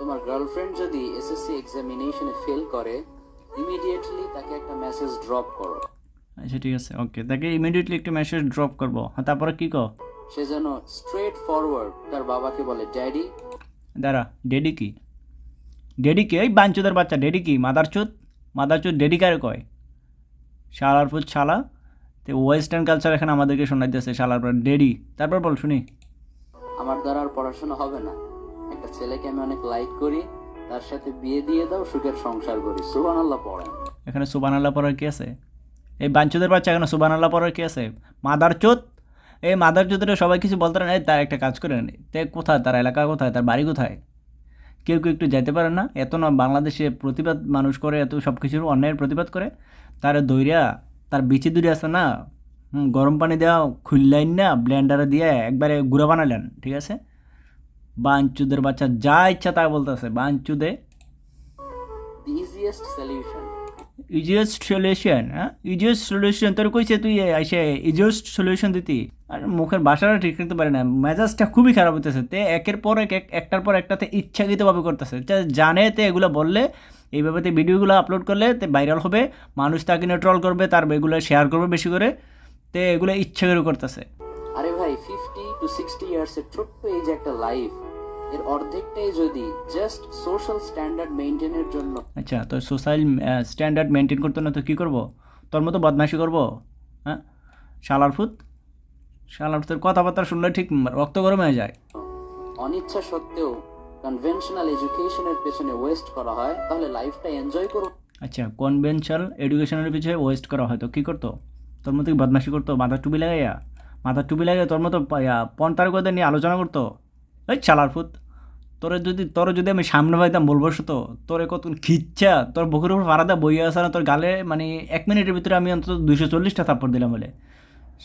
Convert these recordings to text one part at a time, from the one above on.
তোমার গার্লফ্রেন্ড যদি SSC এক্সামিনেশনে fail করে ইমিডিয়েটলি তাকে একটা মেসেজ ড্রপ করো। আচ্ছা ঠিক আছে, ওকে, তাকে ইমিডিয়েটলি একটা মেসেজ ড্রপ করবো। হ্যাঁ, তারপরে কী কো? সে যেন স্ট্রেট ফরওয়ার্ড তার বাবাকে বলে, ড্যাডি। দাঁড়া, ডেডি কি? ডেডি কি? এই বাঞ্চুদের বাচ্চা, ডেডি কি? মাদারচুদ ডেডি কারে কয়? শালার পুত শালা, তো ওয়েস্টার্ন কালচার এখানে আমাদেরকে শোনাইতেছে শালার পর ডেডি। তারপর বল শুনি। আমার দ্বারা আর পড়াশোনা হবে না, একটা ছেলেকে আমি অনেক লাইক করি, তার সাথে বিয়ে দিয়ে দাও, সুখের সংসার করি। সুবহানাল্লাহ পড়েন। এখানে সুবহানাল্লাহ পড়ার কি আছে? এই বাঞ্চুদের বাচ্চা এখানে সুবহানাল্লাহ পড়ার কি আছে? মাদারচোদ, এই মাদারচোদের সবাই কিছু বলতে পারে না। এই তার একটা কাজ করেন, তে কোথায় তার এলাকা, কোথায় তার বাড়ি, কোথায়? কেউ কেউ একটু যেতে পারে না? এত না বাংলাদেশে প্রতিবাদ মানুষ করে, এত সব কিছুর অন্যায়ের প্রতিবাদ করে, তার দইরা তার বিচি দূরে আছে না, গরম পানি দেওয়া খুললাইন না, ব্লেন্ডারে দিয়ে একবারে গুঁড়া বানালেন, ঠিক আছে? বাঞ্চুদের বাচ্চা যা ইচ্ছা তা বলতেছে বাঞ্চুদে। দি ইজিয়েস্ট সলিউশন। Easiest solution? হ্যাঁ, ইজিয়েস্ট সলিউশন তোর কইছে? তুই এসে ইজিয়েস্ট সলিউশন দিতি? আর মুখের ভাষাটা ঠিক রাখতে পারে না, মেজাজটা খুবই খারাপ হইতেছে। তে একের পর একটার পর একটাতে ইচ্ছাকৃতভাবে করতেছে, জানে তে এগুলো বললে, এইভাবে তে ভিডিওগুলো আপলোড করলে তে ভাইরাল হবে, মানুষ তাকে নিয়ে ট্রল করবে, তার এগুলো শেয়ার করবে বেশি করে, তে এগুলো ইচ্ছা করে করতেছে। আরে ভাই, 50 to 60 ইয়ার্সের ছোট্ট এই যে একটা লাইফ, এর অর্ধেকটাই যদি জাস্ট সোশ্যাল স্ট্যান্ডার্ড মেইনটেইনের জন্য। আচ্ছা, তো সোশ্যাল স্ট্যান্ডার্ড মেনটেন করতে না তো কী করবো? তোর মতো বদমাইশি করবো? হ্যাঁ, শালার ফুত, শালার তোর কথাবার্তা শুনলে ঠিক রক্ত গরম হয়ে যায়। অনিচ্ছা সত্ত্বেও কনভেনশনাল এডুকেশনের পেছনে ওয়েস্ট করা হয়, তাহলে লাইফটা এনজয় করুন। আচ্ছা, কনভেনশনাল এডুকেশনের পিছিয়ে ওয়েস্ট করা হয় তো কী করতো? তোর মতো কি বদমাইশি করতো? মাথার টুপি লাগাইয়া তোর মতো পন্তার কথা নিয়ে আলোচনা করতো? ওই শালার ফুত, তোরে যদি আমি সামনে পাইতাম বলবো তো, তোরে কত খিচ্ছা, তোর বুকের উপর ফারাদা বইয়া আসা না তোর গালে, মানে 1 মিনিটের ভিতরে আমি অন্তত 240টা থাপ্পড় দিলাম বলে।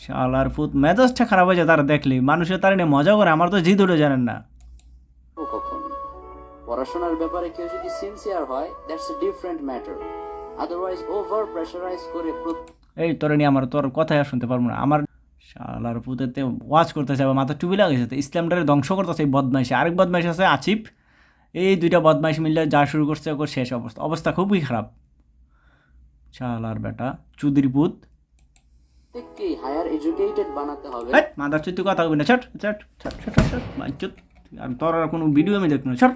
শালার ফুত, মেজাজটা খারাপ হয়ে যায় তারা দেখলে, মানুষের তারা নিয়ে মজা করে, আমার তো জিদ উঠে জানেন না। কখন পড়াশোনার ব্যাপারে কেউ যদি সিনসিয়ার হয়, that's a different matter. Otherwise over pressurise করে এই তোরে নিয়ে তোর কথাই আর শুনতে পারবো না। আমার শালার পুতেতে ওয়াচ করতেছে, আবার মাথা টুপি লাগাইছে, তো ইসলামটারে ধ্বংস করতেছে এই বদমাইশি। আরেক বদমাইশ আছে আচিফ, এই দুইটা বদমাইশ মিললে যা শুরু করছে ওর শেষ অবস্থা খুবই খারাপ। শালার বেটা চুদির পুত। প্রত্যেককেই হায়ার এডুকেটেড বানাতে হবে। মাদার চুদ, তুই কথা বলবি না, ছট ছট ছট ছট ছট, আর তোর আর কোনো ভিডিও আমি দেখবো না, ছট।